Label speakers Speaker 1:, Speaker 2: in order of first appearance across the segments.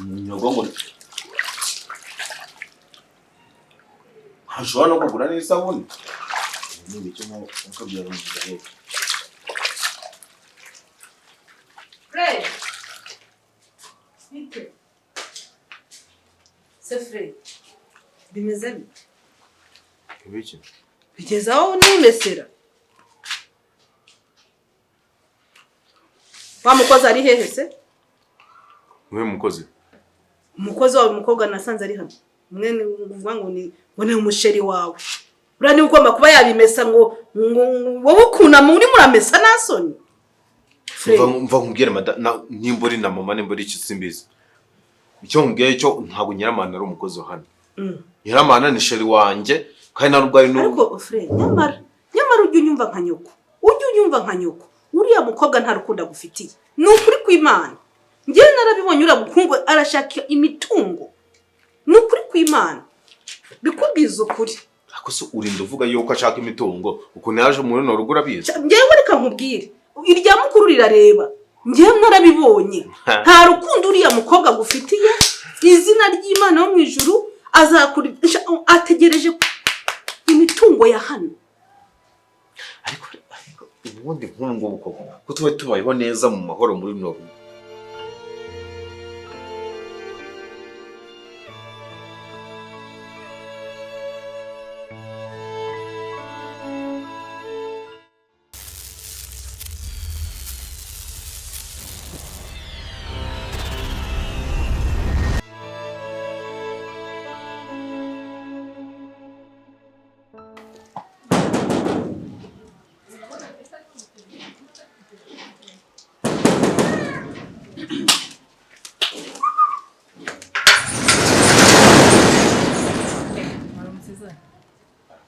Speaker 1: Nyogongo. Hashobora no kugura n'isabuni. Ni icyo nko byarumviye.
Speaker 2: Fred. Mufite. C'est Fred. Bimeze bite?
Speaker 1: Ibiki?
Speaker 2: Kutugezaho n'imesera. Wa mukozi ari hehe se?
Speaker 1: Wewe mukozi.
Speaker 2: Umukozi wawe umukobwa nasanze ari hano. Mwene uvuga ngo ni umusheri wawe. Urani ugomba kuba yabimesa ngo wowe ukuna muri muramesa nasoni.
Speaker 1: Mva nkubwire nimburi na mama nimburi iki simbizi. Icyo nkubwiye cyo ntabwo Nyiramana ari umukozi wa hano. Nyiramana ni sheri wanje kandi narubwo ari
Speaker 2: ariko Fred nyamara ujye unyumva nka nyoko. Ujye unyumva nka nyoko. Uriya mukobwa nta rukundo agufitiye. Ni ukuri kw'Imana. Ngiye narabibonye urabukungu arashaka imitungo. Ni ukuri kw'Imana. Bikubwiza ukuri.
Speaker 1: Akose urinda uvuga yuko ashaka imitungo uko yaje muri no rugura biza.
Speaker 2: Ngiye reka nkubwire. Irya mukuru rirareba. Ngiye narabibonye. Nta rukundo uriya mukobwa agufitiye. Izina ry'Imana yo mu ijuru azakurisha ategereje imitungo ya hano.
Speaker 1: Ariko ubundi nkungu bukoko ko tuwe tubayeho neza mu mahoro muri no.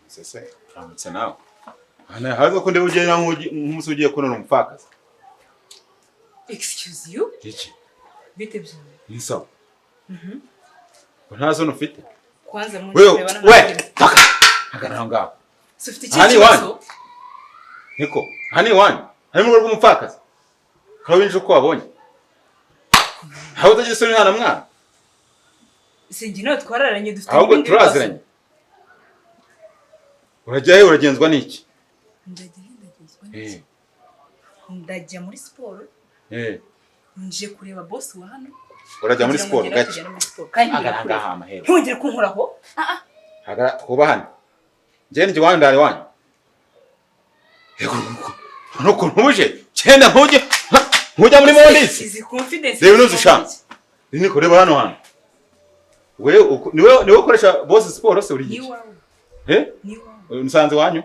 Speaker 3: Sese, amutse nawe. Ana haza ko ndebe ugenda nk'umusi ugiye kunona umupfakazi.
Speaker 2: Excuse you?
Speaker 3: Iki?
Speaker 2: Bite byo?
Speaker 3: Ni sawa. Ntazo nufite.
Speaker 2: Kwanza muri kureba na.
Speaker 3: We, taka. Hagara ngaho.
Speaker 2: Sufite ikibazo.
Speaker 3: Niko, hani wani. Harimo rwo umupfakazi. Kawinje ko wabonye. Hawo utagisoni hana mwana.
Speaker 2: Singino twararanye dufite
Speaker 3: ahubwo turaziranye. Urajyaye uragenzwa n'iki?
Speaker 2: Ndajya muri siporo. Nje kureba boss wa hano.
Speaker 3: Urajya muri siporo gake.
Speaker 2: Agara hama hero. Ntongere kunkoraho.
Speaker 3: Agara kuba hano. Je nje wandare wanyu. Yego nuko ntuje. Cyenda ntuje. Ntujya muri mondisi.
Speaker 2: Izi confidence.
Speaker 3: Rero nuzusha. Nini kureba hano. Niwe ukoresha boss siporo se uri iki? Niwa. Nsanze wanyu?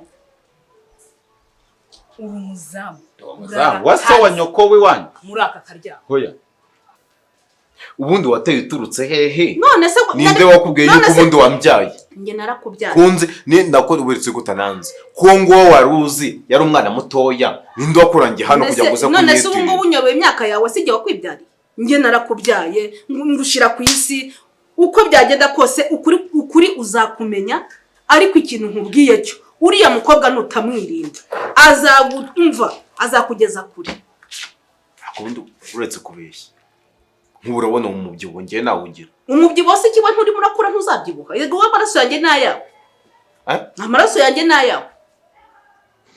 Speaker 2: Urumuzamu.
Speaker 3: Wasa wa nyoko we wanyu?
Speaker 2: Muri aka karya.
Speaker 3: Hoya.
Speaker 1: Ubundi wateye uturutse hehe?
Speaker 2: None se
Speaker 1: ninde wakubwiye yuko ubundi wambyaye?
Speaker 2: Nge narakubyaye.
Speaker 1: Kunze ni ndakora uberetse gutananze. Ko ngo waruzi yari umwana mutoya. Ninde wakurangiye hano kujya guza
Speaker 2: kumwitira? None se ubu ngubu unyobe imyaka yawe sijye wakwibyari? Nge narakubyaye ngushira ku isi uko byagenda kose ukuri uzakumenya. Ariko ikintu nkubwiye cyo uriya mukobwa nutamwirinda azagumva azakugeza kure.
Speaker 1: Akundi uretse kubeshya. Nkurabona umubyibuho ngiye nawe ugira.
Speaker 2: Umubyibuho se kiba nturi murakura ntuzabyibuha. Yego w'amaraso yanjye nayawe. Amaraso yanjye nayawe.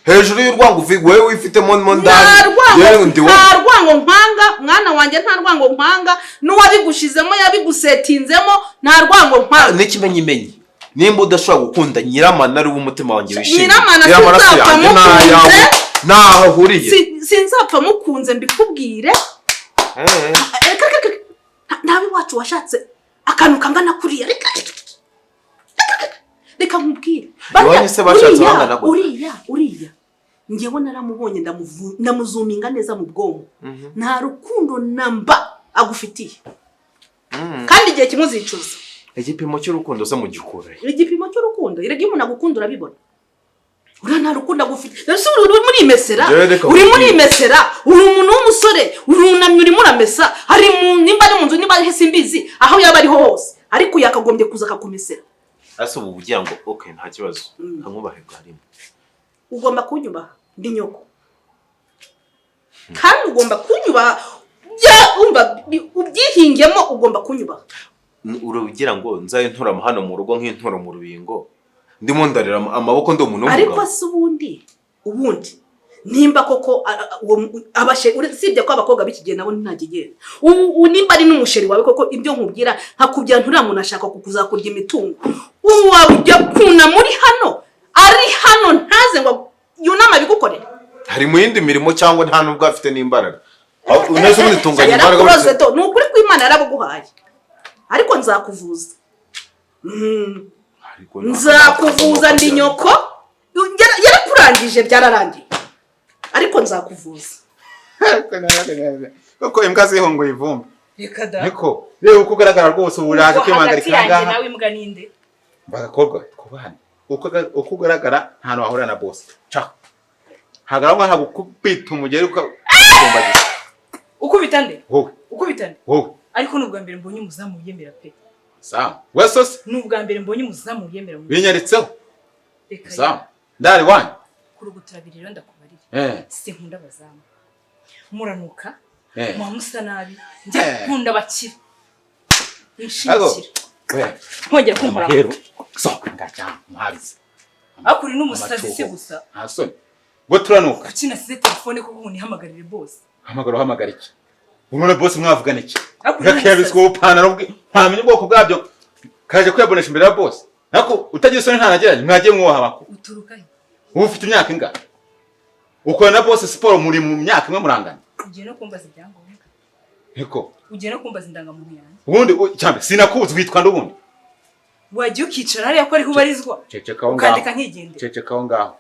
Speaker 1: Hejuru y'urwango wewe wifitemo ndani.
Speaker 2: Yewe ndi wowe. Nta rwango mpanga mwana wanjye nta rwango mpanga n'uwabigushizemo yabigusetinzemo nta rwango mpanga.
Speaker 1: N'ikimenyimenyi. Nimba udashobora gukunda Nyiramana ari umutima wanjye wishimye.
Speaker 2: Nyiramana sinzapfa
Speaker 1: naho huriye.
Speaker 2: Sinzapfa mukunze mbikubwire. Nawe wacu washatse akantu kangana kuriya. Reka nkubwire.
Speaker 1: Bane se bashatse bangana
Speaker 2: ko. Uriya. Ngewe naramubonye ndamuzuminga neza mu bwonko. Nta rukundo namba agufitiye. Kandi igihe kimuzicuza.
Speaker 1: Igipimo cy'urukundo se mu gikora.
Speaker 2: Igipimo cy'urukundo irege umuntu agukunda urabibona. Ura nta rukundo agufite. Ese uri muri imesera? Uri muri imesera? Uri umuntu w'umusore, urunamye uri muramesa. Ari nimba ari mu nzu nimba ari simbizi aho yaba ari hose. Ariko yakagombye kuza akakumesera.
Speaker 1: Ase ubu bugira ngo okay nta kibazo. Nkamwubahe bwarimo.
Speaker 2: Ugomba kunyubaha ndi nyoko. Kandi ugomba kunyubaha umva ubyihingemo ugomba kunyubaha.
Speaker 1: Urugira ngo nzaye ntura hano mu rugo nk'intura mu rubingo ndimo ndarira amaboko ndo umuntu
Speaker 2: w'umugabo. Ariko se ubundi nimba koko abashe sibye ko abakobwa bikigiye nabo ntagigenda nimba ari n'umusheri wawe koko ibyo nkubwira hakubya ntura muntu ashaka kukuzakurya imitungo wajya kuna muri hano ari hano ntaze ngo yunama bigukorera.
Speaker 1: Hari mu yindi mirimo cyangwa nta nubwo afite n'imbaraga uneze ubundi tunganya imbaraga
Speaker 2: bose to nukuri ko Imana yarabuguhaye ariko nzakuvuza nzakuvuza ndi nyoko yarakurangije byararangiye ariko nzakuvuza.
Speaker 3: Koko imbwa zihongo ivumbi.
Speaker 2: Reka da.
Speaker 3: Niko rero uko ugaragara rwose uburaje kwimangarika ngaha.
Speaker 2: Nawe imbwa ninde?
Speaker 3: Bagakorwa kubana. Uko ugaragara nta wahura na boss. Cha. Hagaragwa hagukubita umugeri ukumbagiza.
Speaker 2: Ukubita nde?
Speaker 3: Wowe.
Speaker 2: Ukubita nde?
Speaker 3: Wowe.
Speaker 2: Ariko n'ubwa mbere mbonye umuzamu yemera pe.
Speaker 3: Sawa. Wesos
Speaker 2: n'ubwa mbere mbonye umuzamu yemera.
Speaker 3: Binyaritseho. Sawa. Ndari wanyu.
Speaker 2: Kuruguturabirira ndakubarira. Sinkunda bazamu. Muranuka. Muhamusa nabi. Nje nkunda bakira. Nshikira. Nkongera kumpora.
Speaker 3: So ngacha muhabize.
Speaker 2: Akuri n'umusazi se gusa.
Speaker 3: Hasoni. Ngo turanuka.
Speaker 2: Kina size telefone ko umuntu ihamagarire boss.
Speaker 3: Hamagara iki? Urone boss mwavugana iki? Yakabiswe upana ubwe. Ntamenye ubwoko bwabyo. Kaje kwiyabonesha imbere ya boss. Nako utagiye soni ntanageranye mwagiye mwoha bako.
Speaker 2: Uturuka he?
Speaker 3: Ufite imyaka ingana? Ukora na boss sport muri mu myaka imwe murangana.
Speaker 2: Ugiye no kumbaza ibyangombwa.
Speaker 3: Niko.
Speaker 2: Ugiye no kumbaza indangamuntu yanjye.
Speaker 3: Ubundi cyambe sinakuzi witwa ndubundi.
Speaker 2: Wagiye ukicara hariya ko ari hubarizwa.
Speaker 3: Ceceka aho ngaho.
Speaker 2: Ukandika nkigende.
Speaker 3: Ceceka aho ngaho.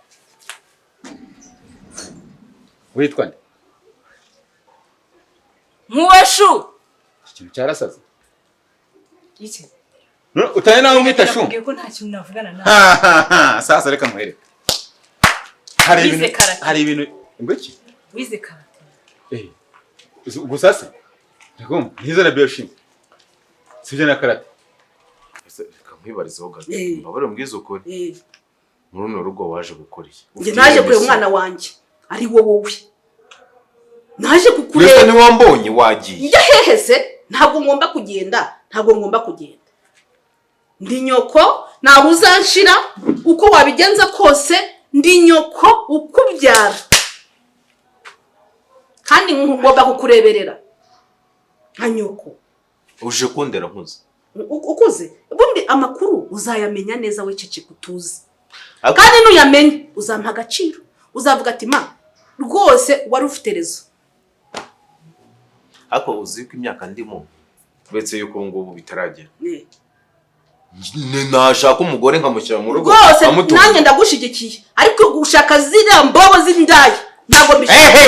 Speaker 3: Witwa nde?
Speaker 2: Muwashu.
Speaker 3: Ikintu cyarasaze.
Speaker 2: Iki?
Speaker 3: Utaye nawe umwita shu.
Speaker 2: Ngiye ko nta kintu navugana nawe.
Speaker 3: Sasa reka muhere. Hari ibintu ngwiki?
Speaker 2: Wize karate.
Speaker 3: Gusa se. Nagom, niza na bioshim. Sije na karate.
Speaker 1: Reka mwibarizeho gato. Mbabare mbwiza ukuri. Muri rugo waje gukora iki?
Speaker 2: Nge naje kure umwana wanjye. Ari wowe. Naje kukureba.
Speaker 1: Mbese ni wambonye wagiye.
Speaker 2: Njya hehese ntabwo ngomba kugenda. Ndi nyoko naho uzanshira uko wabigenza kose ndi nyoko ukubyara. Kandi ngomba kukureberera. Nka nyoko.
Speaker 1: Uje kundera nkuze.
Speaker 2: Ukuze. Bundi amakuru uzayamenya neza we cece kutuzi. Kandi nuyamenye uzampa agaciro. Uzavuga ati ma rwose wari ufite rezo.
Speaker 1: Ako uzi ko imyaka ndimo uretse yuko ngubu bitaragera. Nashaka umugore nkamushyira mu rugo
Speaker 2: amutunga. Nanjye ndagushigikiye ariko gushaka zira mbobo z'indayi ntabwo mbishaka.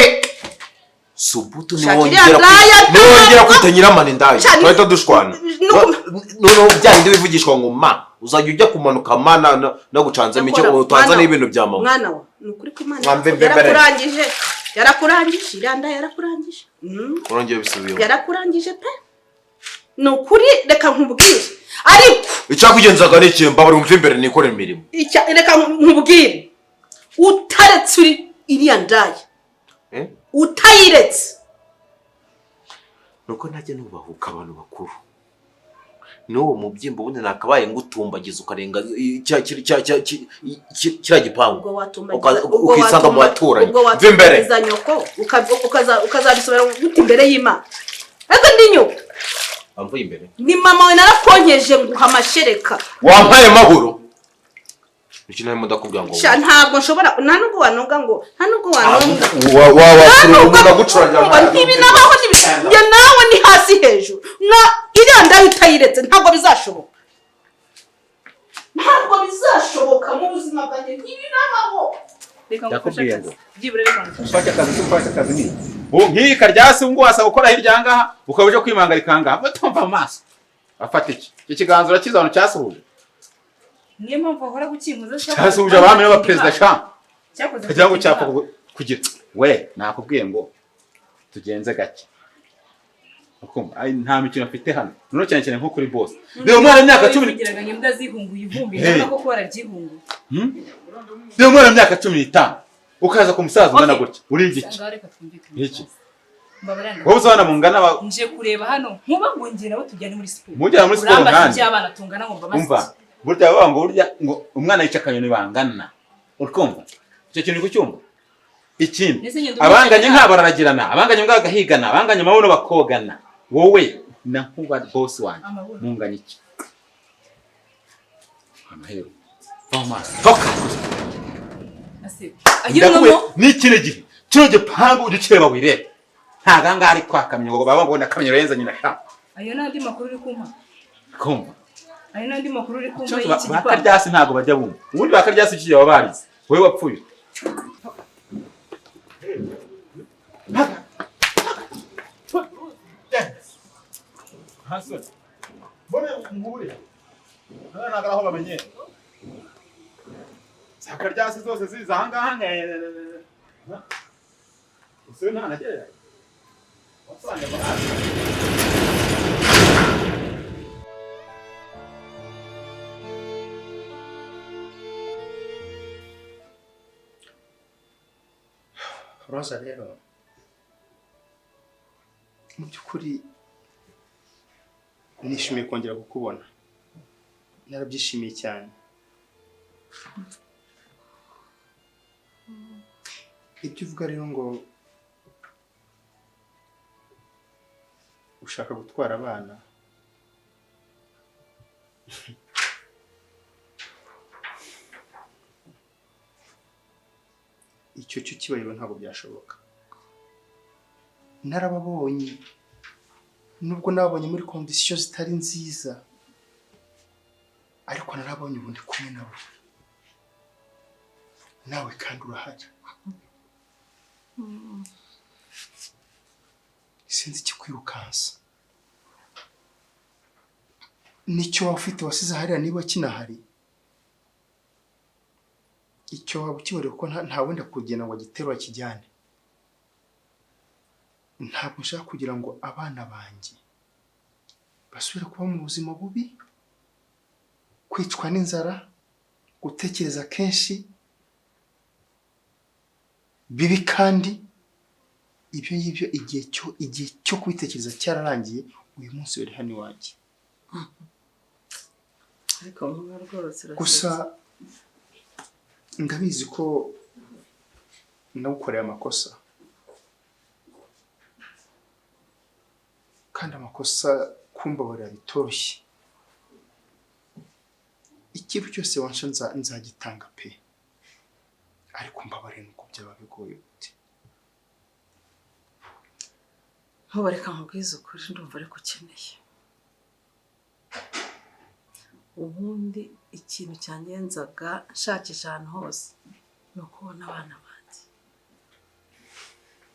Speaker 1: Subutu niwongera kwitanyira mane ndayi twahita dushwana. No byandi bivugishwa ngo ma uzajya ujya kumanuka mana no gucanza mike utanza n'ibintu bya mama.
Speaker 2: Mwana wa nukuri ko Imana yarakurangije iranda yarakurangije.
Speaker 1: Urongeye bisubiyeho.
Speaker 2: Yarakurangije pe. Nukuri reka nkubwire. Ariko
Speaker 1: icyakugenzaga n'iki mbabare umva imbere nikore imirimo.
Speaker 2: Reka nkubwire. Utaretse uri iriya ndayi. Utayiretse.
Speaker 1: Nuko najya nubahuka abantu bakuru. N'uwo mubyimbo ubundi nakabaye ngutumbagiza ukarenga kira gipangu. Ukisanga mu baturanye. Mva imbere.
Speaker 2: Ukazabisubira guti imbere y'Imana. Ego ndi nyoko.
Speaker 1: Amvuye imbere.
Speaker 2: Ni mama we narakonyeje nguha amashereka.
Speaker 1: Wampaye mahuro. Iki nawe mudakubwira ngo.
Speaker 2: Ntabwo nshobora ntanubwo wanoga ngo ntanubwo wanonga.
Speaker 1: Wa gucuranya.
Speaker 2: Ibi nabaho njye nawe ni hasi hejuru. Na iriya ndayi utayiretse ntabwo bizashoboka. Ntabwo bizashoboka mu buzima bwanjye ibi nabaho. Reka ngufashe. Byibure reka ngufashe.
Speaker 3: Ufashe akazi ni. Nkika ryasi ngo wasa gukora hirya ngaha ukabuje kwimangarika ngaha. Batumva amaso. Afata iki? Ikiganzo rakizano cyasuhuje.
Speaker 2: Niyo mpamvu ahora gukinguza
Speaker 3: cyasuhuje abami n'abaperezida sha. Kugira ngo cyapfa kugira. We nakubwiye ngo tugenze gake. Ukumva nta mikino afite hano. Nuno cyane nko kuri boss. Niyo mwana imyaka 10
Speaker 2: bigiraganye imbwa zihunguye ivumbi nako ko baragihungu.
Speaker 3: Niyo mwana imyaka 15 ukaza ku musaza ungana gutya. Uri igiki? Iki? wowe uzabana mungana
Speaker 4: nje kureba hano nkuba ngo ngira abo tujyane muri siporo
Speaker 3: mujyana muri siporo kandi
Speaker 4: abana tungana ngo mbamaze
Speaker 3: umva burya baba ngo burya ngo umwana yica akanyoni bangana urumva icyo kintu kucyumva ikindi abanganye nkabararagirana abanganye ngagahigana abanganye mabono bakogana wowe na nkuba boss wanjye munganya iki amahero toka n'ikindi gihe kino gipangu ugikireba wireba ntaganga ari kwakamye ngo baba ngo nakamye renza nyina sha
Speaker 4: ayo nandi makuru uri kumpa
Speaker 3: kumva
Speaker 4: ayo nandi makuru uri kumpa y'iki gipangu
Speaker 3: bakaryasi ntago bajya bumva ubundi bakaryasi kigiye wabarize wowe wapfuye Hasan bone ngubure ntago aho bamenye zakaryasi zose ziza hangaha usiwe nta nagerera wasanga bahari
Speaker 5: Rosa rero mu by'ukuri nishimiye kongera kukubona narabyishimiye cyane ibyo uvuga rero ngo ushaka gutwara abana icyo cyo kibayeho ntabwo byashoboka narababonye nubwo nabonye muri conditions zitari nziza ariko narabonye ubundi kumwe nabo nawe kandi urahari sinzi ikikwirukansa nicyo waba ufite wasize hariya niba kinahari icyo waba ukibore kuko nta wenda kugenda ngo agiterura kijyane ntabwo nshaka kugira ngo abana banjye basubire kuba mu buzima bubi kwicwa n'inzara gutekereza kenshi bibi kandi ibyo ngibyo igihe cyo kubitekereza cyararangiye uyu munsi uri hano iwanjye
Speaker 2: ariko muba rwose
Speaker 5: gusa ndabizi ko nawukoreye amakosa kandi amakosa kumbabarira bitoroshye ikintu cyose wansha nzagitanga pe ariko mbabarira nuko byaba bigoye gute
Speaker 2: ntubareka nkubwize ukuri ndumva ariko ukeneye ubundi ikintu cyangenzaga nshakisha ahantu hose ni ukubona abana banjye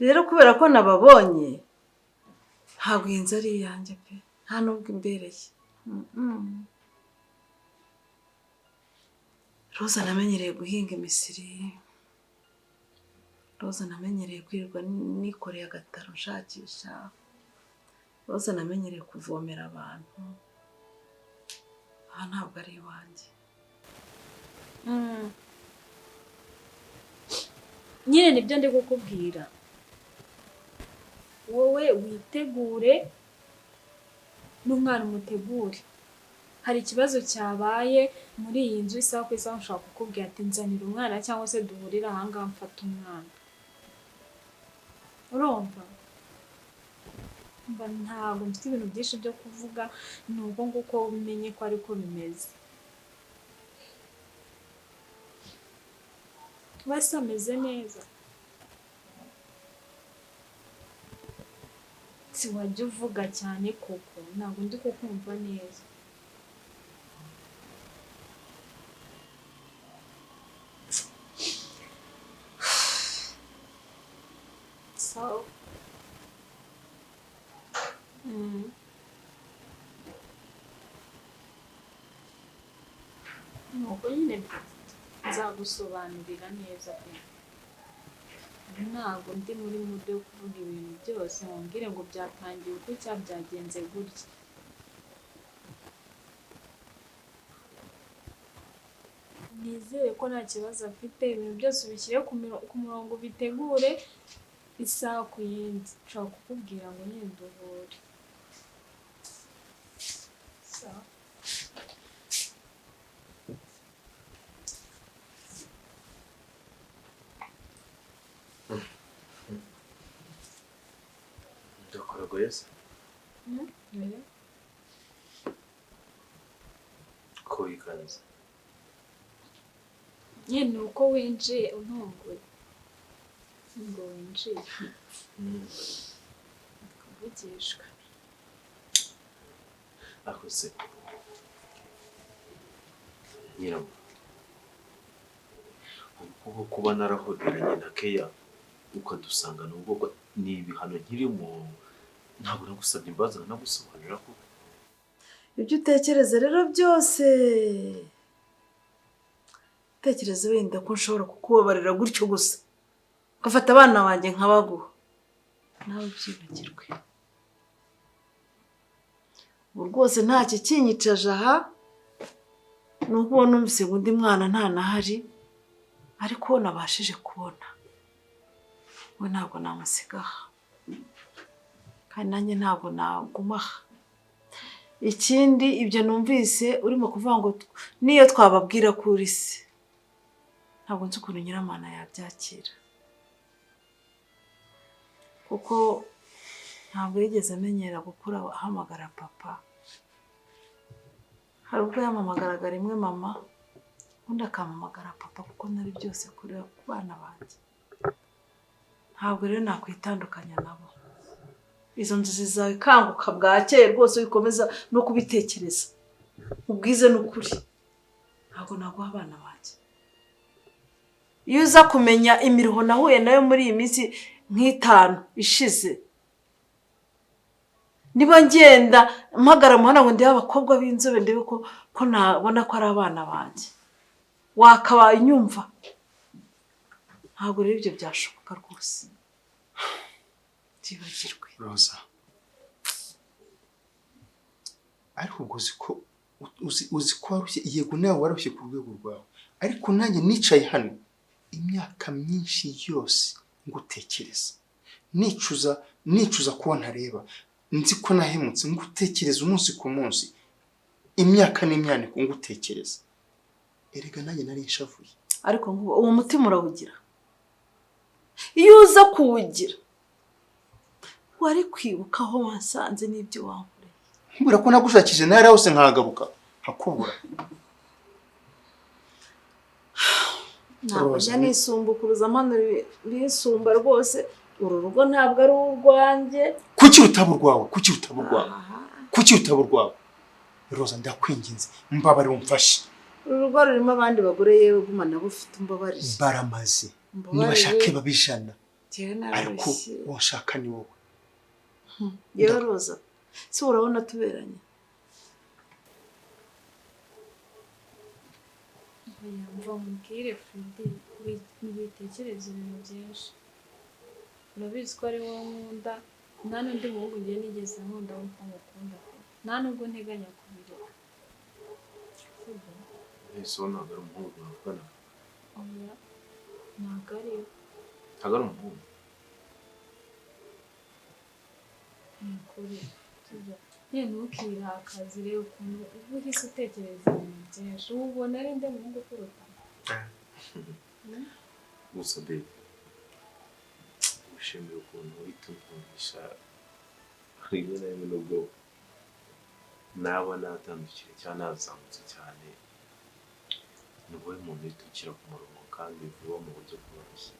Speaker 2: rero kubera ko nababonye ntabwo iyi nzu ari iyanjye pe nta nubwo imbereye Roza namenyereye guhinga imisiri Roza namenyereye kwirirwa nikoreye agataro nshakisha Roza namenyereye kuvomera abantu aha ntabwo ari iwanjye
Speaker 6: nyine nibyo ndi kukubwira wowe witegure n'umwana umutegure hari ikibazo cyabaye muri iyi nzu isaha ku isaha ushobora kukubwira ati nzanira umwana cyangwa se duhurira ahangaha mfata umwana urumva mba ntabwo mfite ibintu byinshi byo kuvuga ni ubwo nguko umenye ko ariko bimeze wese ameze neza si wajya uvuga cyane koko ntabwo ndi kukumva neza so nuko nyine nzagusobanurira neza pe ntabwo ndi muri mude yo kuvuga ibintu byose nkubwire ngo byatangiye uko cyangwa byagenze gutya nizere ko nta kibazo afite ibintu byose ubishyire ku murongo bitegure isaha ku yindi nshobora kukubwira ngo nyine nduhure. Sawa.
Speaker 1: Ndakoragoye se? Ko wikanze?
Speaker 6: Nyine uko winjiye untunguye. Ngo winjiye. Akavugishwa.
Speaker 1: Ako se nyiramo ubwo kuba narahoberanye na Keya ukadusanga n'ubwo ni ibihano nkirimo ntabwo nagusabye imbabazi nagusobanurira ko
Speaker 2: ibyo utekereza rero byose tekereza wenda ko nshobora kukubabarira gutyo gusa ugafata abana banjye nkabaguha nawe byibagirwe. Ubu rwose nta kikinyicaje aha ni uko ubona numvise ngo undi mwana ntanahari ariko nabashije kubona we ntabwo namusigaha kandi nanjye ntabwo nagumaha. Ikindi ibyo numvise urimo kuvuga ngo niyo twababwira kuri se ntabwo nzi ukuntu Nyiramana yabyakira kuko ntabwo yigeze amenyera gukura ahamagara papa. Hari ubwo yamamagaraga rimwe mama undi akampamagara papa kuko nari byose kureba ku bana banjye. Ntabwo rero nakwitandukanya nabo. Izo nzozi zawe kanguka bwakeye rwose bikomeza no kubitekereza ubwize n'ukuri ntabwo naguha abana banjye. Iyo uza kumenya imiruho nahuye nayo muri iyi minsi nk'itanu ishize niba ngenda mpagara muhana ngo ndebe abakobwa b'inzobe ndebe ko nabona ko ari abana banjye wakabaye unyumva. Ntabwo rero ibyo byashoboka rwose byibagirwe.
Speaker 5: Rosa ariko ubwo uzi ko warushye yego nawe warushye ku rwego rwawe ariko nanjye nicaye hano imyaka myinshi yose ngutekereza nicuza kuba ntareba nzi ko nahemutse ngutekereza umunsi ku munsi imyaka n'imyaniko ngutekereza erega nanjye nari nshavuye
Speaker 2: ariko uwo mutima urawugira. Iyo uza kuwugira wari kwibuka aho wansanze n'ibyo wankoreye.
Speaker 5: Nkubwira ko nagushakije nawe hose nkagaruka hakubura.
Speaker 2: Ntabwo njya nisumbukuruza mpano bisumba rwose uru rugo ntabwo ari urwanjye.
Speaker 5: Kuki rutaba urwawe? Kuki rutaba urwawe? Rosa ndakwinginze mbabarira umfashe.
Speaker 2: Uru rugo rurimo abandi bagore yewe gumana bufite umbabarire.
Speaker 5: Baramaze nibashake babijana ariko washaka ni wowe.
Speaker 2: Yewe Rosa si urabona tuberanye?
Speaker 6: Mva mubwire Fredi witekereza ibintu byinshi. Urabizi ko ari wowe nkunda nta n'undi muhungu ngiye nigeze nkunda wumva ngukunda nta nubwo nteganya kubireka.
Speaker 1: Eso ntabwo ari umuhungu wakana.
Speaker 6: Oya ntabwo ari we.
Speaker 1: Ntabwo ari umuhungu.
Speaker 6: Kuri nyine ntukirakaze rero ukuntu uba uhise utekereza ibintu byinshi ubona ari nde muhungu kuruta.
Speaker 1: Gusa baby ushimira ukuntu uhita umvugisha rimwe na rimwe nubwo naba natandukire cyangwa nazamutse cyane ni wowe muntu uhita ukira ku murongo kandi vuba mu buryo bworoshye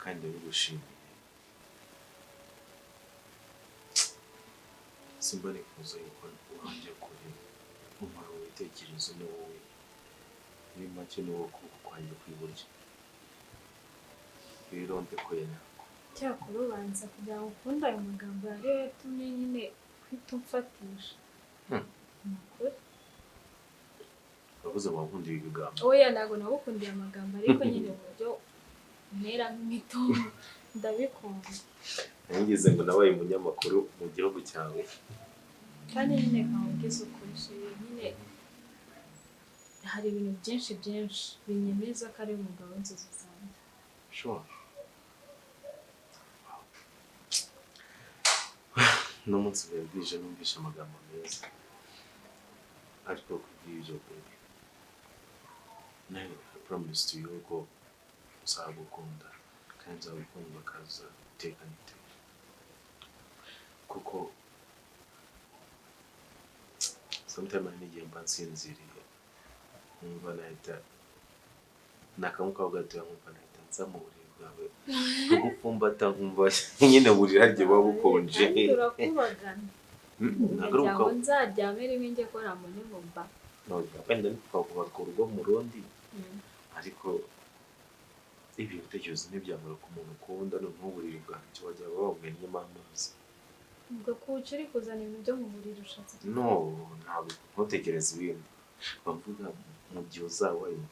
Speaker 1: kandi ndabigushimiye. Simba nifuza yuko urangiye kure umara w'ibitekerezo ni wowe muri make ni wowe ukuboko kwanjye kw'iburyo rero mbikoyena
Speaker 6: cyakora ubanza kugira ngo ukunde ayo magambo yari yatumye nyine uhita umfatisha. Nukuri
Speaker 1: uravuze wakundiye ibigambo?
Speaker 6: Oya ntabwo nagukundiye amagambo ariko nyine uburyo ntera nk'imitomo ndabikunda.
Speaker 1: Nigeze ngo nabaye umunyamakuru mu gihugu cyawe
Speaker 6: kandi nyine nkawubwiza ukoresheje nyine hari ibintu byinshi binyemeza ko ari umugabo w'inzozi zanjye.
Speaker 1: Sure. n'umunsi bwije numvisha amagambo meza ariko kubw'ibyo baby I promise to you ko uzagukunda kandi uzagukunda bakaza gutekana iteka kuko sometimes n'igihe mba nsinziriye nkumva nahita nakamuka ugatuye nkumva nahita nza mu buriri bwawe ugupfumbata nkumva nyine burira rye buba bukonje
Speaker 6: turakubagana ntabwo nzaryame rimwe njye kora mu nyumba
Speaker 1: wenda ntitwakubaka urugo mu rundi ariko ibi bitekerezo ntibyamara ku muntu ukunda noneho uburiri bwanjye wajya wawumennye amazi
Speaker 6: ubwo kuca uri kuzana ibintu byo mu buriri ushatse
Speaker 1: no ntabwo ntutekereze ibindi bavuga mu gihe uzawayo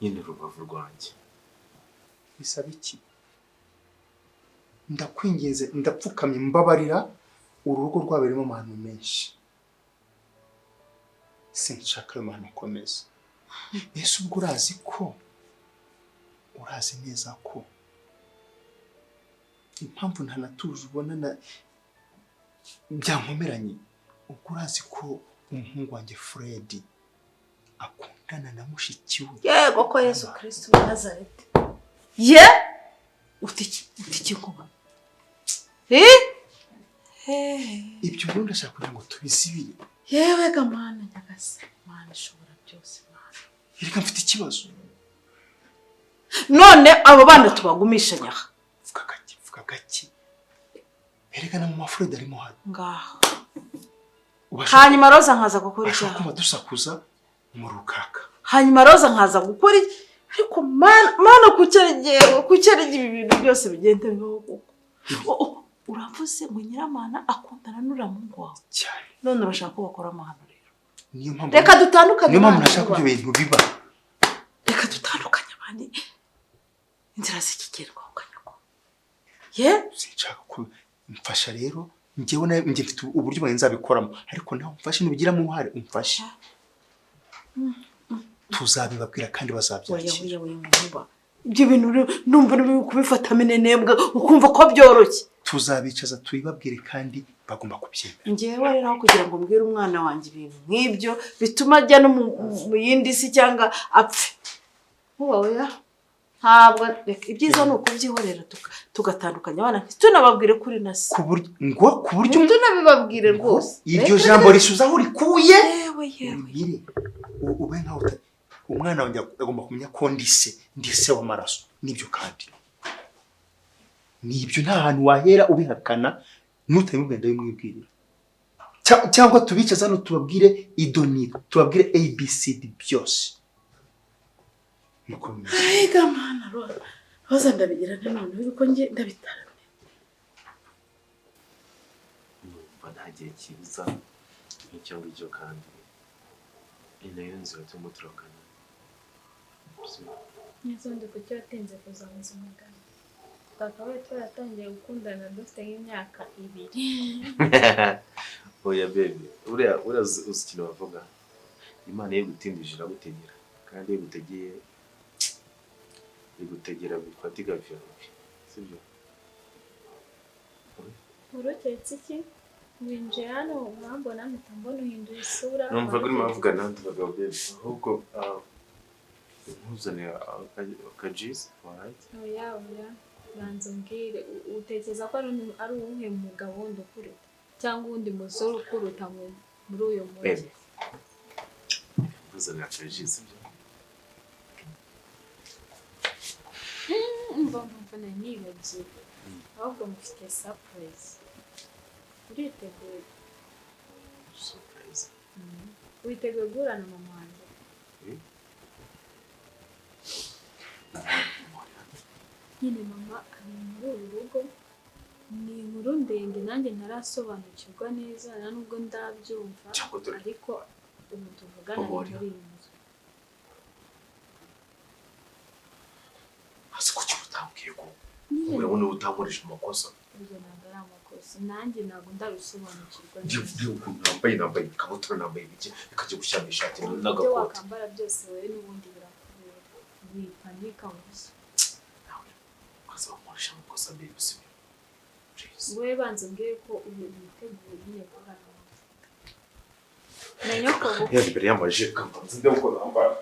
Speaker 1: nyine urubavu rwanjye
Speaker 5: bisaba iki ndakwinginze ndapfukamye mbabarira urugo rwaberemo amahano menshi sinshaka ayo mahano akomeza ese ubwo urazi neza ko impamvu ntanatuje ubona na byankomeranye ubwo urazi ko umuhungu wanjye Fred akundana na mushiki we
Speaker 2: yego ko Yesu Kristo wa Nazareti ye utiki kuba
Speaker 5: ibyo rero ndashaka kugira ngo tubisibire
Speaker 2: yewe gamana nyagase mana ishobora byose mana
Speaker 5: reka mfite ikibazo
Speaker 2: none abo bana tubagumisha nyaha
Speaker 5: vuga gake erekana mu Fred arimo hano
Speaker 2: ngaho hanyuma Roza nkaza gukora iki
Speaker 5: ashaka kuma dusakuza mu rukaka
Speaker 2: hanyuma Roza nkaza gukora ariko mana kukerege ibi bintu byose bigende bibaho uravuze ngo Nyiramana akundana n'uramungu wawe
Speaker 5: cyane
Speaker 2: none urashaka ko bakora amahano rero
Speaker 5: niyo mpamvu
Speaker 2: reka dutandukanye
Speaker 5: niyo mpamvu nashaka ibyo bintu biba
Speaker 2: reka dutandukanye abandi inzira zikigerwa ukanyako ye
Speaker 5: sinshaka ko mfasha rero njyewe na njye mfite uburyo bwanjye nzabikoramo ariko nawe mfashe nubigiramo uruhare umfashe tuzabibabwira kandi bazabyakira
Speaker 2: ibyo bintu numva kubifata minenembwa ukumva ko byoroshye
Speaker 5: tuzabicaza tuyibabwire kandi bagomba kubyemera
Speaker 2: njyewe rero aho kugira ngo mbwire umwana wanjye ibintu nk'ibyo bituma ajya no mu yindi si cyangwa apfe oya ntabwo ibyiza ni ukubyihorera tugatandukanya abana ntitunababwire kuri na se
Speaker 5: ku buryo
Speaker 2: tunabibabwire rwose
Speaker 5: iryo jambo risuza aho rikuye
Speaker 2: yewe
Speaker 5: ube nkaho umwana wanjye agomba kumenya ko ndise w'amaraso nibyo kandi nibyo nta hantu wahera ubihakana nutabimubwira ndabimwibwirira cyangwa tubicaza no tubabwire idoniro tubabwire ABCD byose mukomeje
Speaker 2: aiga mana Roza ndabigira none biko nge ndabitarame
Speaker 1: numva ntagiye kiza n'icyo ngicyo kandi inayo nzira tumuturagana
Speaker 6: n'izindi kuki watinze kuzamuza umugani twakabaye twaratangiye gukundana dufite nk'imyaka 2
Speaker 1: oya baby uriya uzi ikintu bavuga Imana yo gutindije iragutegera kandi iyo gutegeye igutegera bifatika vyawe sibyo
Speaker 6: uroketse iki winje hano mwambona mbona uhinduye isura
Speaker 1: numva kuri mavuga nandi bagabo baby ahubwo ntuzane akajizi right
Speaker 6: oya banza mbwire utekereza ko ari uwuhe mugabo wundi ukuruta cyangwa uwundi musore ukuruta muri uyu mujyi
Speaker 1: ntuzane akajizi byo
Speaker 6: mva na nibagiwe ahubwo mufite surprise uriteguye
Speaker 1: surprise
Speaker 6: witeguye guhura na mama wanjye nyine mama ari muri uru rugo ni inkuru ndende nanjye ntarasobanukirwa neza nta nubwo ndabyumva ariko ubu tuvugana ni muri iyi nzu
Speaker 1: hasi kuki utambwiye ko urabona utankoresha amakosa
Speaker 6: ibyo ntabwo ari amakosa nanjye ntabwo ndabisobanukirwa
Speaker 1: neza ukuntu nambaye ikabutura nambaye ibiki bikajya gushyira ishati
Speaker 6: n'agakote ibyo wakambara byose wowe n'ubundi birakubera wipanika gusa
Speaker 1: ukazamukoresha amakosa mbere gusubira
Speaker 6: wowe banza mbwiye ko ubu witeguye nyine guhana menya ko
Speaker 1: ya imbere y'amaje kambanze ndebe uko nambara.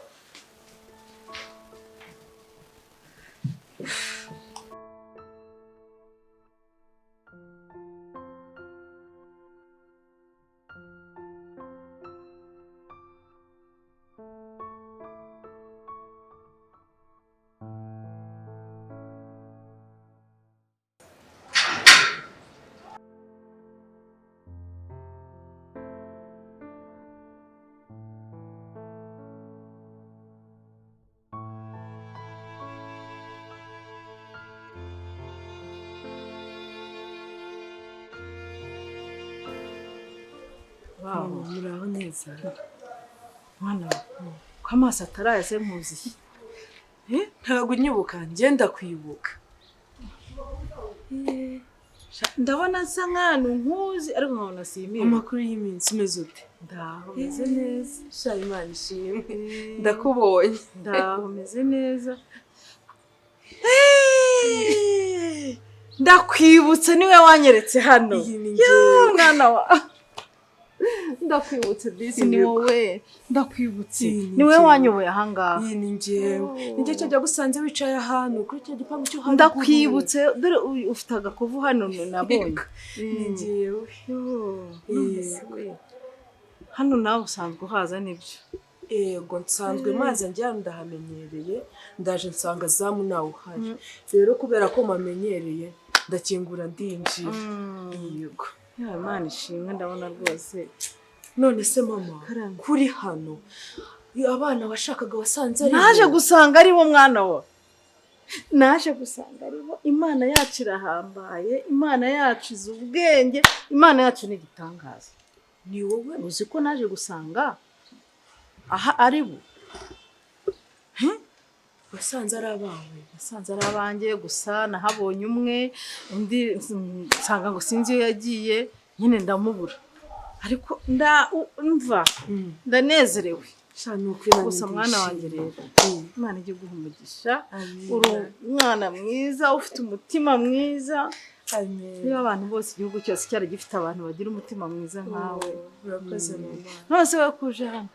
Speaker 7: Wow, muraho neza. Mwana, ko amaso atarayase nkuzi. Ntabwo unyibuka, ngenda kwibuka. Ndabona nsa nk'ahantu nkuzi ariko nkabona simira. Amakuru y'iminsi umeze ute? Ndaho meze neza. Sha Imana ishimwe. Ndakubonye. Ndaho meze neza. Ndakwibutse niwe wanyeretse hano. Yo mwana wa. Ndakwibutse disi ni wowe. Ndakwibutse. Niwe wanyoboye ahangaha. Iyi ni njyewe. Njye cyajya gusanze wicaye ahantu kuri cyo gipangu cyo hano. Ndakwibutse dore ufite agakovu hano nabonye. Ni njyewe. Hano nawe usanzwe uhaza nibyo. Ego nsanzwe maze njya ndahamenyereye ndaje nsanga zamu nawe uhari. Rero kubera ko mamenyereye ndakingura ndinjira. Yego. Ya Imana ishimwe ndabona rwose. None se mama kuri hano abana washakaga wasanze ari naje gusanga ari bo mwana wa. Naje gusanga ari bo. Imana yacu irahambaye, Imana yacu izi ubwenge, Imana yacu ni gitangaza. Ni wowe uzi ko naje gusanga aha ari bo. Wasanze ari abawe? Wasanze ari abanjye gusa nahabonye umwe undi nsanga ngo sinzi iyo yagiye nyine ndamubura. Ariko ndumva ndanezerewe. Shana ukwiranye gusa mwana wanjye rero. Imana ijye guha umugisha. Uri umwana mwiza ufite umutima mwiza. Amen. Niba abantu bose igihugu cyose cyari gifite abantu bagira umutima mwiza nkawe. Urakoze mama. Nose wakuje hano.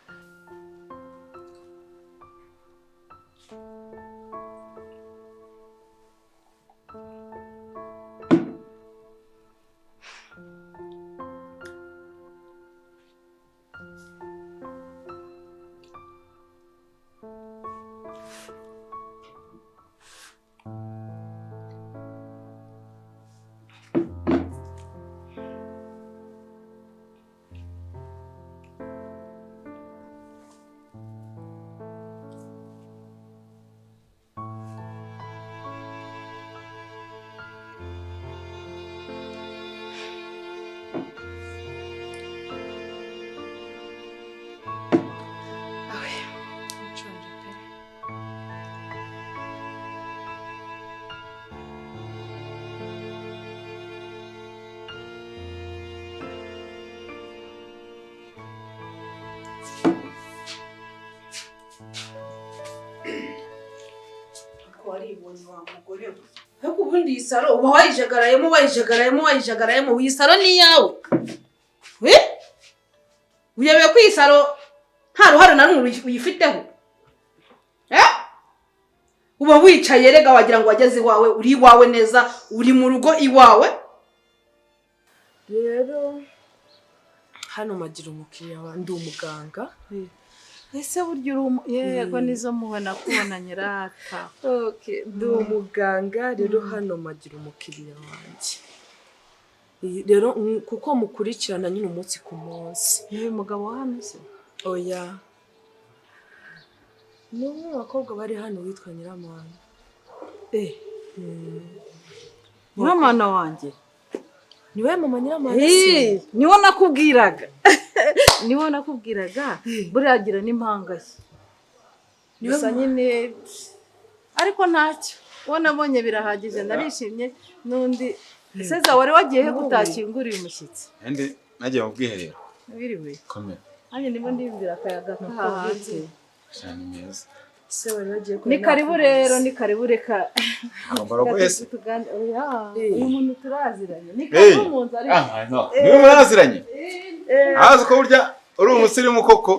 Speaker 2: waribonye wa mugore we. Ariko ubundi iyi saro uba wayijagarayemo iyi saro ni iyawe. Uyabeye ko iyi saro nta ruhare na rumwe uyifiteho. Uba wicaye rega wagira ngo wageze iwawe, uri iwawe neza, uri mu rugo iwawe. Rero hano magira umukiriya wa ndi umuganga.
Speaker 7: Ese burya yego nizo mubona kubona nyirata.
Speaker 2: Okay, ndi umuganga rero hano magira umukiriya wanjye. Rero kuko mukurikirana nyine umunsi ku munsi.
Speaker 7: Ni umugabo hano se?
Speaker 2: Oya. Ni abakobwa bari hano witwa Nyiramana.
Speaker 7: Nyiramana wanjye.
Speaker 2: Niwe mama Nyiramana.
Speaker 7: Niwo nakubwiraga. Niwo nakubwiraga buriyagira n'impanga ye. Gusa nyine ariko ntacyo. Wo nabonye birahagije narishimye n'undi Seza wari wagiye he gutakingurira umushyitsi?
Speaker 3: Ende nagiye mu bwiherero.
Speaker 7: Biriwe.
Speaker 3: Komera.
Speaker 7: Anye ndimo ndimbira akayaga kahanze.
Speaker 3: Cyane meza.
Speaker 7: se wari wagiye
Speaker 6: ni karibu rero ni karibu reka
Speaker 3: Ambara kwese.
Speaker 6: uyu muntu turaziranye ni karibu mu nzu ariko
Speaker 3: no. Niwe muraziranye. Haza ko burya uri umusirimu koko.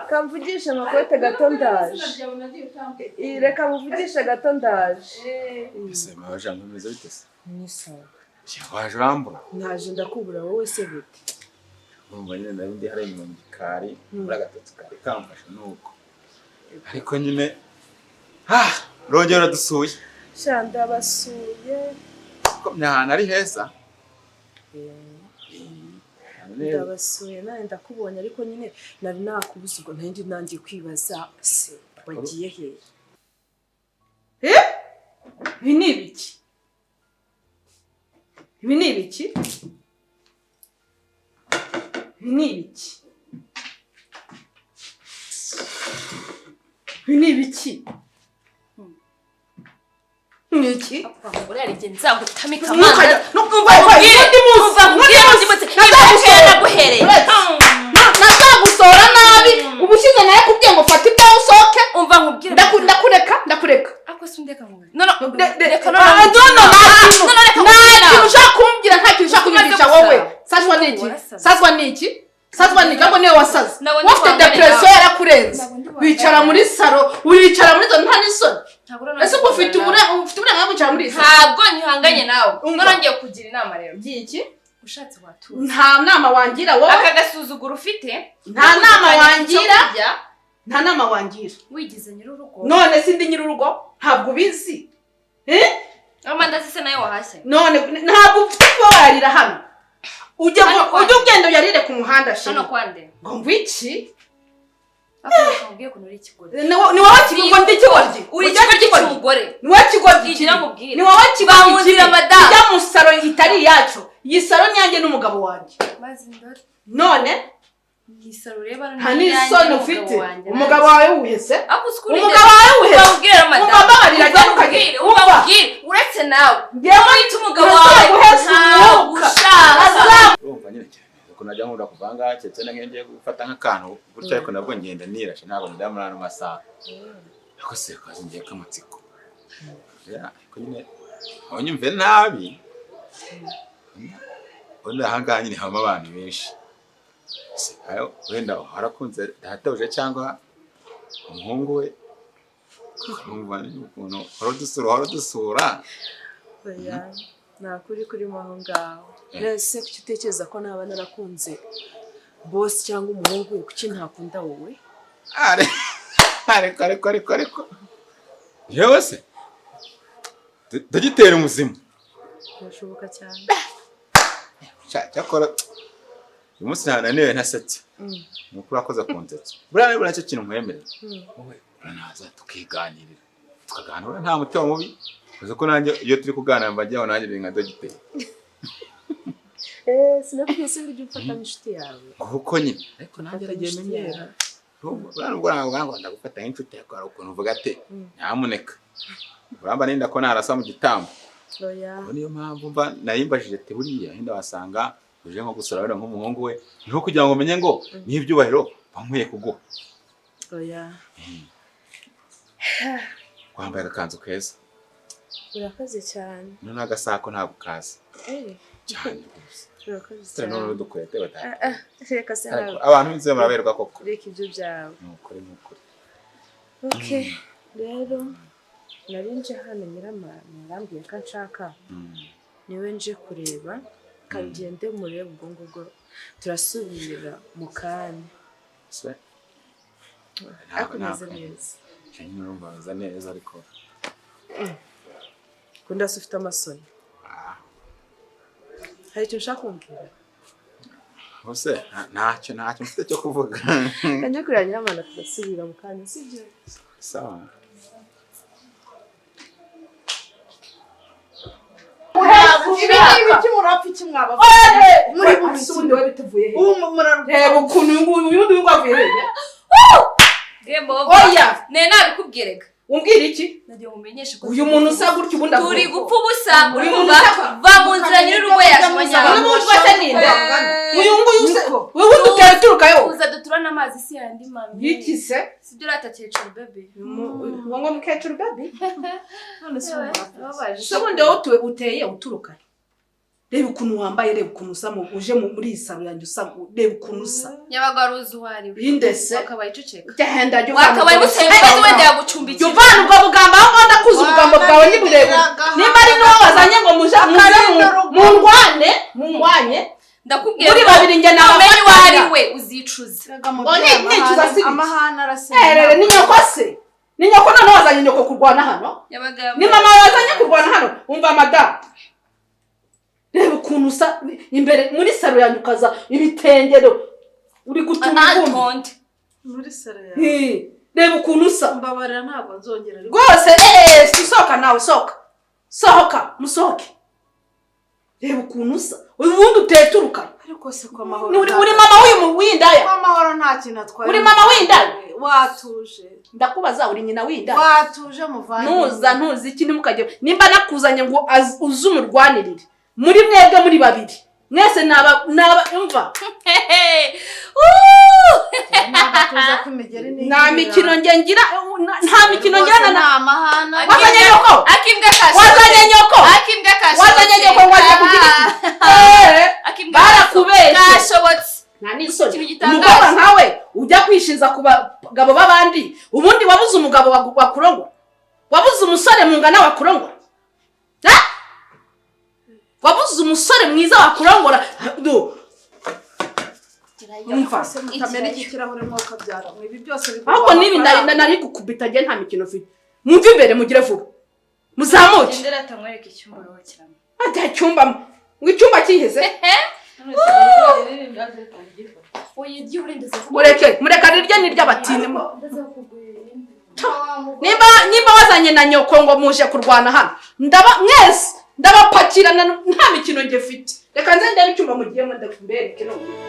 Speaker 7: kamvugisha amakote gato ndaje reka muvugisha gato ndaje
Speaker 3: Ese mabaje nkomeza bitese.
Speaker 7: ni sawa
Speaker 3: Waje urambura.
Speaker 7: naje ndakubura wowe se gute
Speaker 3: Urumva nyine nari ndi hari mu gikari muri agatotsi kari kamfasha nuko. Ariko nyine rongera dusuye.
Speaker 7: shanda basuye
Speaker 3: Ko myahana ari heza.
Speaker 7: ndabasuye nawe ndakubonye ariko nyine nari nakubuze ubwo ntindi nangiye kwibaza se wagiye he
Speaker 2: ibi ni ibiki ibi ni ibiki ibi ni ibiki ibi ni ibiki ni iki
Speaker 8: Ngura yarije nzagutamika
Speaker 2: Ntukajya- nazagusora nabi ubushize naye kubwiye ngo fata ibyawe usohoke
Speaker 8: umva nkubwire
Speaker 2: ndakureka
Speaker 8: ako sundeka ngura no
Speaker 2: reka nta kintu ushaka kumbwira nta kintu ushaka kunyumvisha wowe sazwa ni iki ahubwo niwe wasaze ufite depression yarakurenze wicara muri salo wicara muri zo nta n'isoni ese ubwo ufite uburenganzira bwo kwicara muri iyi salo
Speaker 8: ntabwo nyihanganye nawe none ngiye kugira inama rero
Speaker 2: byiki
Speaker 8: ushatse watuza
Speaker 2: nta nama wangira wowe
Speaker 8: aka gasuzuguro ufite
Speaker 2: nta nama wangira
Speaker 8: wigize nyir'urugo
Speaker 2: none sindi nyir'urugo ntabwo ubizi
Speaker 8: amandazi se nayo wahashye
Speaker 2: none ntabwo ufite kuba wararira hano ujya ugenda uyarire ku muhanda
Speaker 8: hano kwande
Speaker 2: ngo ngwiki
Speaker 8: akubwiye ko nuri ikigori
Speaker 2: ni wowe kigoryi ndi kigoryi
Speaker 8: uri ikigoryi cy'umugore
Speaker 2: ni wowe kigoryi
Speaker 8: igira mubwire
Speaker 2: ni wowe kigoryi
Speaker 8: kiri madame
Speaker 2: ujya mu salo itari iyacu iyi salo ni yanjye n'umugabo wanjye
Speaker 8: mazi ndori
Speaker 2: none
Speaker 8: isaro reba
Speaker 2: nta n'isoni ufite umugabo wawe wuhese
Speaker 8: akuskuri
Speaker 2: umugabo wawe wuhese
Speaker 8: ubwira madame
Speaker 2: umugabo barira cyane ukagire
Speaker 8: ubwire uretse nawe
Speaker 2: ngewe
Speaker 8: ita umugabo wawe gushaka
Speaker 3: Urumva nyine cyane. Ko najya nkunda kuvanga cyetse na ngiye gufata nk'akantu gutya ariko nabwo ngenda nirashe ntabwo ndamura no masaha. Ako se kazi ngiye kamatsiko. Ko nyine onyumve nabi. Onda hanga nyine hama abantu benshi. Ayo wenda harakunze datauje cyangwa umuhungu we. Urumva ukuntu horodusura.
Speaker 7: oya nakuri kurimo aho ngaho nese kuki utekereza ko naba narakunze boss cyangwa umuhungu we kuki ntakunda wowe
Speaker 3: ariko yewe se dagitera umuzimu
Speaker 7: birashoboka cyane
Speaker 3: cyakora uyu munsi ntananiwe ntasetse nuko urakoze kunsetsa buriya niba nacyo kintu nkwemerera wowe uranaza tukiganirira tukaganira nta mutima mubi uzi ko nanjye iyo turi kuganira mbajyaho nanjye biri nka dogiteri
Speaker 7: sinakubwiye se buryo ufata n'inshuti yawe
Speaker 3: kuko nyine ariko nanjye aragiye menyera buriya ntabwo ndagufata nk'inshuti yawe hari ukuntu uvuga ati nyamuneka uramba ninda ko narasa mu gitambo niyo mpamvu mba nayimbajije ati buriya hinda wasanga uje nko gusura wera nk'umuhungu we niho kugira ngo umenye ngo n'ibyubahiro bankwiye kuguha wambaye agakanzu keza
Speaker 7: urakoze cyane
Speaker 3: none agasako ntabwo kaza cyane rwose
Speaker 7: urakoze
Speaker 3: cyane
Speaker 7: cyane
Speaker 3: none dukwete
Speaker 7: reka se nawe
Speaker 3: abantu b'inzira muraberwa koko
Speaker 7: reka ibyo byawe
Speaker 3: nukuri
Speaker 7: okay rero nari nje hano nyiramana yarambwiye ko nshaka niwe nje kureba kagende murebe ubwo ngubwo turasubira mu kanya akomeze neza
Speaker 3: cyane urumva neza neza ariko
Speaker 7: kunda se ufite amasoni hari icyo ushaka kumbwira
Speaker 3: hose ntacyo mfite cyo kuvuga
Speaker 7: kanjye kurira nyiramana turasubira mu kanya sibyo
Speaker 3: sawa
Speaker 2: reba ukuntu uyu nguyu wavuye
Speaker 8: Oya, nabikubwirega.
Speaker 2: umbwira iki
Speaker 8: nagiye mumenyeshe ko
Speaker 2: uyu muntu usa gutya ubundi
Speaker 8: turi gupfa ubusa
Speaker 2: uyu muntu usa
Speaker 8: va mu nzira nyir'urugo yashwanya
Speaker 2: uyu muntu usa ninde uyu nguyu usa wewe dutera turukayo
Speaker 8: uza duturana amazi si yandi mami
Speaker 2: yiki se
Speaker 8: sibyo ratakecuru bebe
Speaker 2: ngo mukecuru baby
Speaker 8: none se babaje
Speaker 2: se bundi wowe uteye uturuka reba ukuntu wambaye reba ukuntu usa uje muri iyi salo yanjye usa reba ukuntu usa
Speaker 8: yabaga aruzi uwari
Speaker 2: indese
Speaker 8: wakabaye iceceka
Speaker 2: genda jyo
Speaker 8: wakabaye musembe wenda yagucumbikira
Speaker 2: Jovana ubwo bugambo aho nganda kuza ubugambo bwawe niburebe nimba ari no wazanye ngo mundwane
Speaker 8: ndakubwiye
Speaker 2: muri babiri njye nawe
Speaker 8: amenye wari we uzicuza
Speaker 2: nicuza si
Speaker 7: amahana arasema
Speaker 2: ni nyoko se ni nyoko none wazanye nyoko kurwana hano
Speaker 8: yabaga
Speaker 2: ni mama wazanye kurwana hano umva madam reba ukuntu usa imbere muri salo yanyu ukaza ibitengero uri gutuma
Speaker 8: antonde
Speaker 7: muri salo yawe
Speaker 2: reba ukuntu usa
Speaker 7: mbabarira ntabwo nzongera
Speaker 2: rwose sohoka nawe sohoka musohoke reba ukuntu usa ubundi uteturuka
Speaker 7: ariko se kwa mahoro
Speaker 2: uri mama w'uyu w'indaya
Speaker 7: kwa mahoro nta kintu atwaye
Speaker 2: uri mama w'indaya
Speaker 7: watuje
Speaker 2: ndakubaza uri nyina w'indaya
Speaker 7: watuje muvanye
Speaker 2: ntuzi iki nimukajye nimba nakuzanye ngo uze umurwanirire muri mwebwe muri babiri mwese naba umva nta mikino ngira nta mikino ngira
Speaker 7: na amahana
Speaker 2: wazanye nyoko
Speaker 8: akimbwa kasho
Speaker 2: wazanye nyoko waje kugira barakubeshye
Speaker 8: kashobotse
Speaker 2: nta n'isoni umugabo nkawe ujya kwishinza ku bagabo b'abandi ubundi wabuze umugabo wakurongora wabuze umusore mungana wakurongora wabuze umusore mwiza wakurongora
Speaker 7: umva mutamena iki kirahure mwuka byara ibi byose bivuga
Speaker 2: ahubwo nibi nari gukubita nge nta mikino mfite mwumve imbere mugire vuba muzamuke
Speaker 8: ndera tamwereka icyumba rohokiramo
Speaker 2: ata cyumba ngo icyumba kiheze mureka rirye ni ry'abatini nimba wazanye na nyoko ngo muje kurwana hano mwese ndabapakirana nta mikino nge mfite reka nze ndebe icyumba mugiyemo ndakimbereke none